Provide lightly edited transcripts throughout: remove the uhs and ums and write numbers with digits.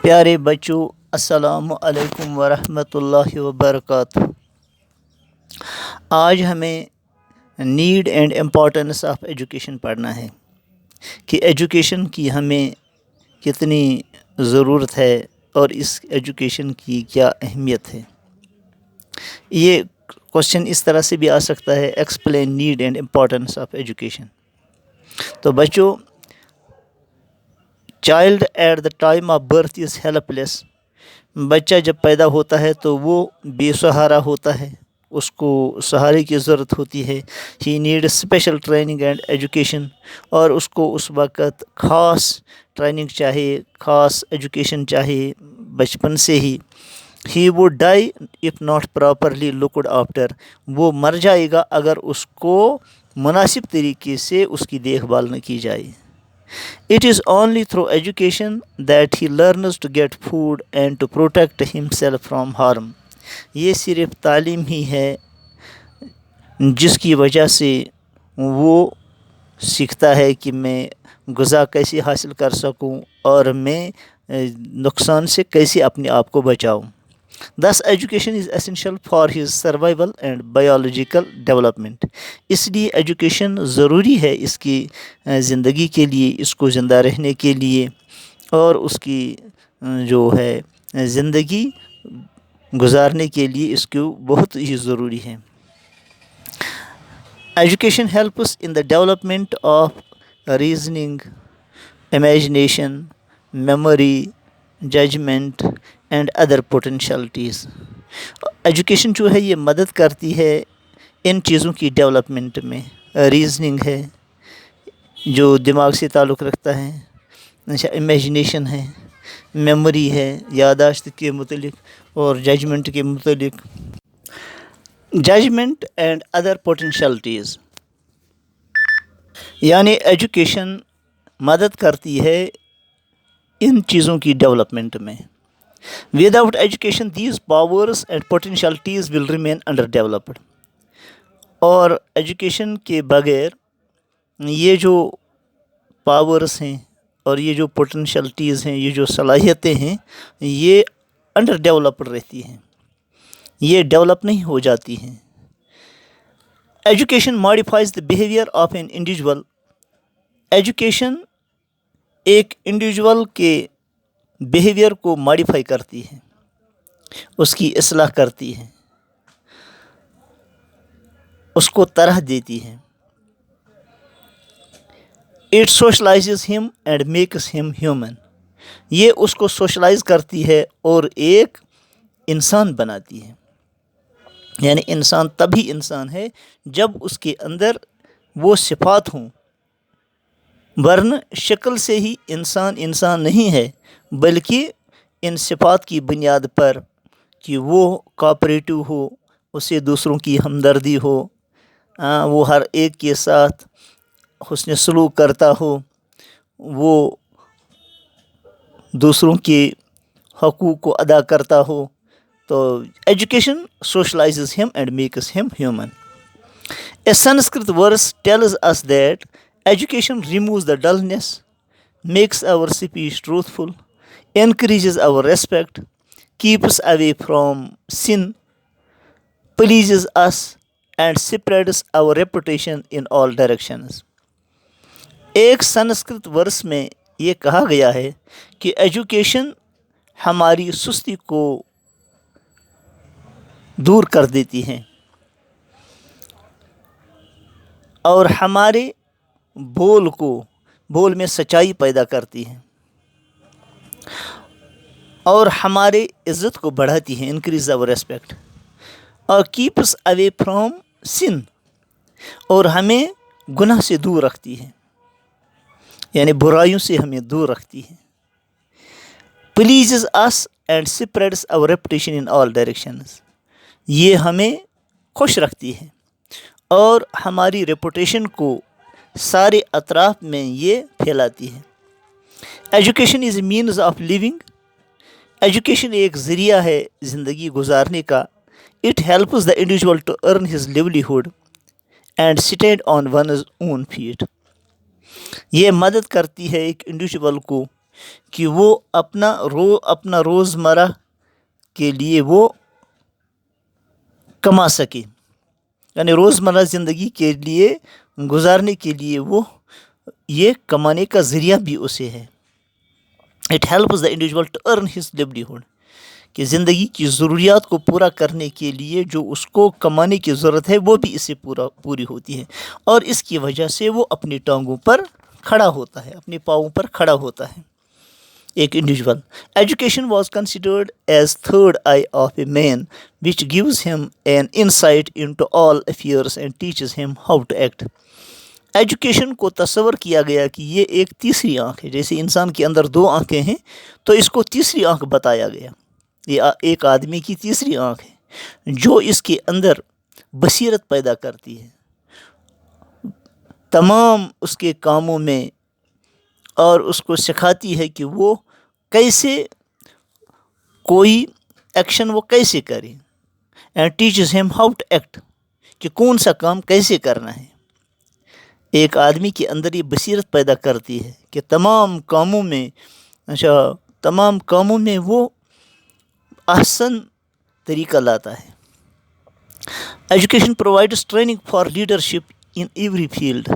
پیارے بچوں، السلام علیکم ورحمۃ اللہ وبرکاتہ۔ آج ہمیں need and importance of education پڑھنا ہے کہ ایجوکیشن کی ہمیں کتنی ضرورت ہے اور اس ایجوکیشن کی کیا اہمیت ہے۔ یہ کوشچن اس طرح سے بھی آ سکتا ہے، explain need and importance of education. تو بچوں، child at the time of birth is helpless لیس۔ بچہ جب پیدا ہوتا ہے تو وہ بے سہارا ہوتا ہے، اس کو سہارے کی ضرورت ہوتی ہے۔ He need special training and education, اور اس کو اس وقت خاص ٹریننگ چاہیے، خاص ایجوکیشن چاہیے بچپن سے ہی۔ He would die if not properly looked after. وہ مر جائے گا اگر اس کو مناسب طریقے سے اس کی دیکھ بھال نہ کی جائے۔ It is only through education that he learns to get food and to protect himself from harm۔ یہ صرف تعلیم ہی ہے جس کی وجہ سے وہ سیکھتا ہے کہ میں غذا کیسے حاصل کر سکوں اور میں نقصان سے کیسے اپنے آپ کو بچاؤں۔ Thus education is essential for his survival and biological development۔ اس لیے ایجوکیشن ضروری ہے اس کی زندگی کے لیے، اس کو زندہ رہنے کے لیے، اور اس کی جو ہے زندگی گزارنے کے لیے اس کو بہت ہی ضروری ہے۔ Education helps in the development of reasoning, imagination, memory, judgment and other potentialities۔ Education جو ہے یہ مدد کرتی ہے ان چیزوں کی ڈیولپمنٹ میں۔ ریزننگ ہے جو دماغ سے تعلق رکھتا ہے، امیجنیشن ہے، میموری ہے یادداشت کے متعلق، اور ججمنٹ کے متعلق۔ ججمنٹ اینڈ ادر پوٹینشلٹیز، یعنی ایجوکیشن مدد کرتی ہے ان چیزوں کی ڈیولپمنٹ میں۔ Without education these powers and potentialities will remain underdeveloped. اور ایجوکیشن کے بغیر یہ جو پاورز ہیں اور یہ جو پوٹینشلٹیز ہیں، یہ جو صلاحیتیں ہیں، یہ انڈر ڈیولپڈ رہتی ہیں، یہ ڈیولپ نہیں ہو جاتی ہیں۔ Education modifies the behaviour of an individual. Education ایک انڈیویژول کے بیہیویئر کو ماڈیفائی کرتی ہے، اس کی اصلاح کرتی ہے، اس کو طرح دیتی ہے۔ اٹ سوشلائزز ہم اینڈ میکس ہم ہیومن۔ یہ اس کو سوشلائز کرتی ہے اور ایک انسان بناتی ہے۔ یعنی انسان تبھی انسان ہے جب اس کے اندر وہ صفات ہوں، ورنہ شکل سے ہی انسان انسان نہیں ہے، بلکہ ان صفات کی بنیاد پر کہ وہ کوآپریٹو ہو، اسے دوسروں کی ہمدردی ہو، وہ ہر ایک کے ساتھ حسن سلوک کرتا ہو، وہ دوسروں کے حقوق کو ادا کرتا ہو، تو education socializes him and makes him human۔ A Sanskrit verse tells us that education removes the dullness, makes our speech truthful, encourages our respect, keeps away from sin, pleases us and spreads our reputation in all directions۔ ایک سنسکرت ورس میں یہ کہا گیا ہے کہ education ہماری سستی کو دور کر دیتی ہے اور ہمارے بول میں سچائی پیدا کرتی ہے، اور ہمارے عزت کو بڑھاتی ہے، انکریز آور ریسپیکٹ، اور کیپس اوے فرام سن، اور ہمیں گناہ سے دور رکھتی ہے، یعنی برائیوں سے ہمیں دور رکھتی ہے۔ Pleases us and spreads our reputation in all directions. یہ ہمیں خوش رکھتی ہے اور ہماری ریپوٹیشن کو سارے اطراف میں یہ پھیلاتی ہے۔ Education is a means of living. Education ایک ذریعہ ہے زندگی گزارنے کا۔ It helps the individual to earn his livelihood and stand on one's own feet. یہ مدد کرتی ہے ایک انڈیویژول کو کہ وہ اپنا روزمرہ کے لیے وہ کما سکے، یعنی روزمرہ زندگی کے لیے گزارنے کے لیے وہ یہ کمانے کا ذریعہ بھی اسے ہے۔ It helps the individual to earn his livelihood, کہ زندگی کی ضروریات کو پورا کرنے کے لیے جو اس کو کمانے کی ضرورت ہے وہ بھی اس سے پوری ہوتی ہے، اور اس کی وجہ سے وہ اپنی ٹانگوں پر کھڑا ہوتا ہے، اپنے پاؤں پر کھڑا ہوتا ہے ایک individual. Education was considered as third eye of a man which gives him an insight into all affairs and teaches him how to act. Education کو تصور کیا گیا کہ یہ ایک تیسری آنکھ ہے، جیسے انسان کے اندر دو آنکھیں ہیں تو اس کو تیسری آنکھ بتایا گیا، یہ ایک آدمی کی تیسری آنکھ ہے جو اس کے اندر بصیرت پیدا کرتی ہے تمام اس کے کاموں میں، اور اس کو سکھاتی ہے کہ وہ کیسے کوئی ایکشن وہ کیسے کرے، and teaches him how to act, کہ کون سا کام کیسے کرنا ہے۔ ایک آدمی کے اندر یہ بصیرت پیدا کرتی ہے کہ تمام کاموں میں وہ احسن طریقہ لاتا ہے۔ Education provides training for leadership in every field,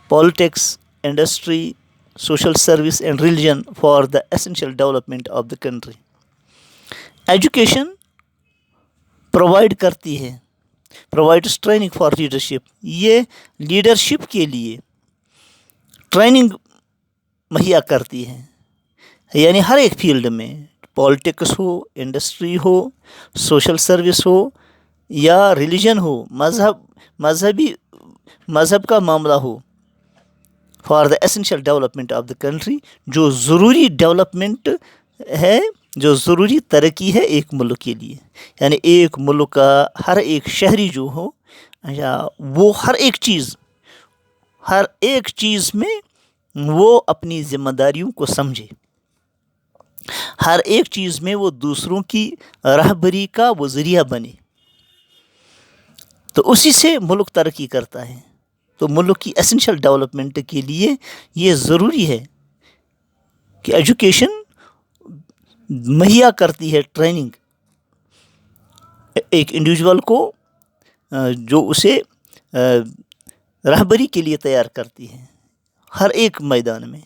politics, industry, social service and religion for the essential development of the country. Education provide کرتی ہے، پرووائڈز ٹریننگ فار لیڈرشپ، یہ لیڈرشپ کے لیے ٹریننگ مہیا کرتی ہے، یعنی ہر ایک فیلڈ میں، پالیٹکس ہو، انڈسٹری ہو، سوشل سروس ہو یا ریلیجن ہو، مذہب کا معاملہ ہو، for the essential development of the country, جو ضروری ڈیولپمنٹ ہے، جو ضروری ترقی ہے ایک ملک کے لیے، یعنی ایک ملک کا ہر ایک شہری جو ہو وہ ہر ایک چیز میں وہ اپنی ذمہ داریوں کو سمجھے، ہر ایک چیز میں وہ دوسروں کی رہبری کا وہ ذریعہ بنے، تو اسی سے ملک ترقی کرتا ہے۔ تو ملک کی ایسینشیل ڈیولپمنٹ کے لیے یہ ضروری ہے کہ ایجوکیشن مہیا کرتی ہے ٹریننگ ایک انڈیویژول کو، جو اسے رہبری کے لیے تیار کرتی ہے ہر ایک میدان میں۔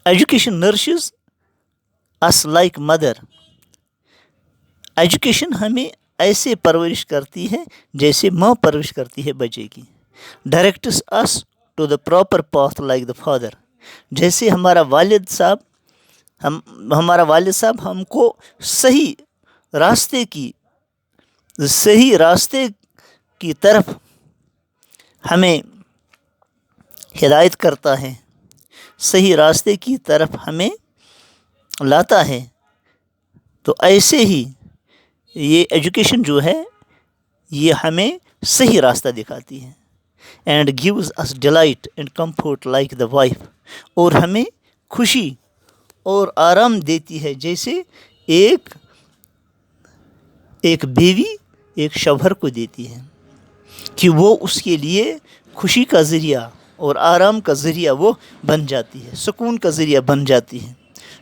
ایجوکیشن نرشز اس لائک مدر، ایجوکیشن ہمیں ایسے پرورش کرتی ہے جیسے ماں پرورش کرتی ہے بچے کی۔ Directs us to the proper path like the father, جیسے ہمارا والد صاحب ہم کو صحیح راستے کی طرف ہمیں ہدایت کرتا ہے، صحیح راستے کی طرف ہمیں لاتا ہے، تو ایسے ہی یہ ایجوکیشن جو ہے یہ ہمیں صحیح راستہ دکھاتی ہے۔ And gives us delight and comfort like the wife, اور ہمیں خوشی اور آرام دیتی ہے جیسے ایک بیوی ایک شوہر کو دیتی ہے، کہ وہ اس کے لیے خوشی کا ذریعہ اور آرام کا ذریعہ وہ بن جاتی ہے، سکون کا ذریعہ بن جاتی ہے،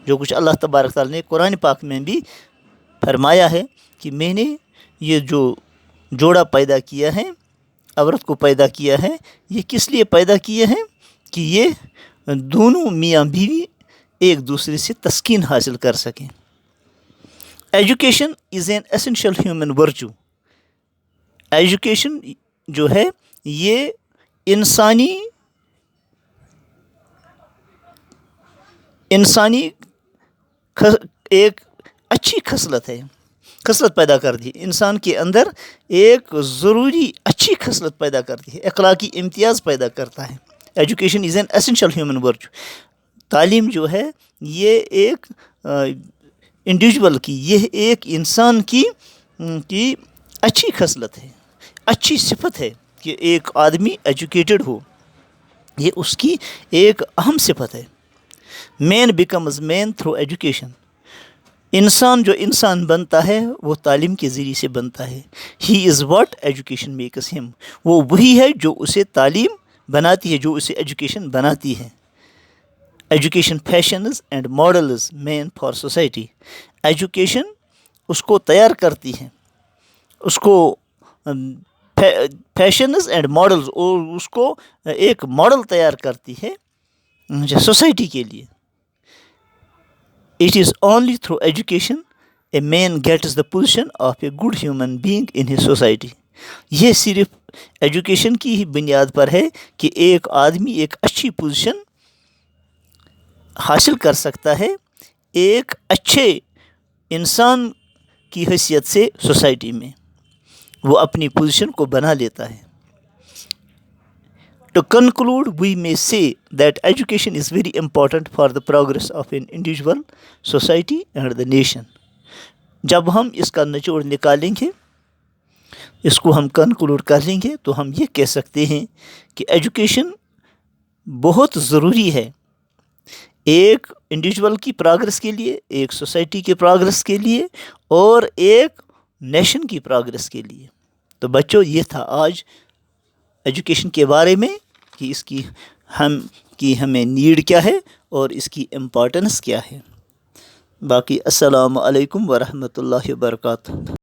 جو کچھ اللہ تبارک تعالیٰ نے قرآن پاک میں بھی فرمایا ہے کہ میں نے یہ جو جوڑا پیدا کیا ہے، عورت کو پیدا کیا ہے، یہ کس لیے پیدا کیا ہے کہ یہ دونوں میاں بیوی ایک دوسرے سے تسکین حاصل کر سکیں۔ Education is an essential human virtue, education جو ہے یہ انسانی ایک اچھی خصلت ہے، خصلت پیدا کرتی ہے، انسان کے اندر ایک ضروری اچھی خصلت پیدا کرتی ہے، اخلاقی امتیاز پیدا کرتا ہے۔ Education is an essential human virtue, تعلیم جو ہے یہ ایک انڈیویژول کی، یہ ایک انسان کی اچھی خصلت ہے، اچھی صفت ہے کہ ایک آدمی ایجوکیٹڈ ہو، یہ اس کی ایک اہم صفت ہے۔ مین بیکمز مین تھرو ایجوکیشن، انسان جو انسان بنتا ہے وہ تعلیم کے ذریعے سے بنتا ہے۔ ہی is what education makes him, وہ وہی ہے جو اسے تعلیم بناتی ہے، جو اسے ایجوکیشن بناتی ہے. Education fashions and models man for society. Education اس کو تیار کرتی ہے، اس کو فیشنز اینڈ ماڈلز، اور اس کو ایک ماڈل تیار کرتی ہے سوسائٹی کے لیے. It is only through education a man gets the position of a good human being in his society. یہ صرف ایجوکیشن کی ہی بنیاد پر ہے کہ ایک آدمی ایک اچھی پوزیشن حاصل کر سکتا ہے ایک اچھے انسان کی حیثیت سے سوسائٹی میں، وہ اپنی پوزیشن کو بنا لیتا ہے. To conclude, we may say that education is very important for the progress of an individual, society and the nation. جب ہم اس کا نچوڑ نکالیں گے، اس کو ہم کنکلوڈ کر لیں گے، تو ہم یہ کہہ سکتے ہیں کہ ایجوکیشن بہت ضروری ہے ایک انڈیویجول کی پروگرس کے لیے، ایک سوسائٹی کے پروگرس کے لیے، اور ایک نیشن کی پروگرس کے لیے. تو بچوں، یہ تھا آج ایجوکیشن کے بارے میں کہ اس کی ہمیں نیڈ کیا ہے اور اس کی امپورٹنس کیا ہے. باقی السلام علیکم ورحمۃ اللہ وبرکاتہ.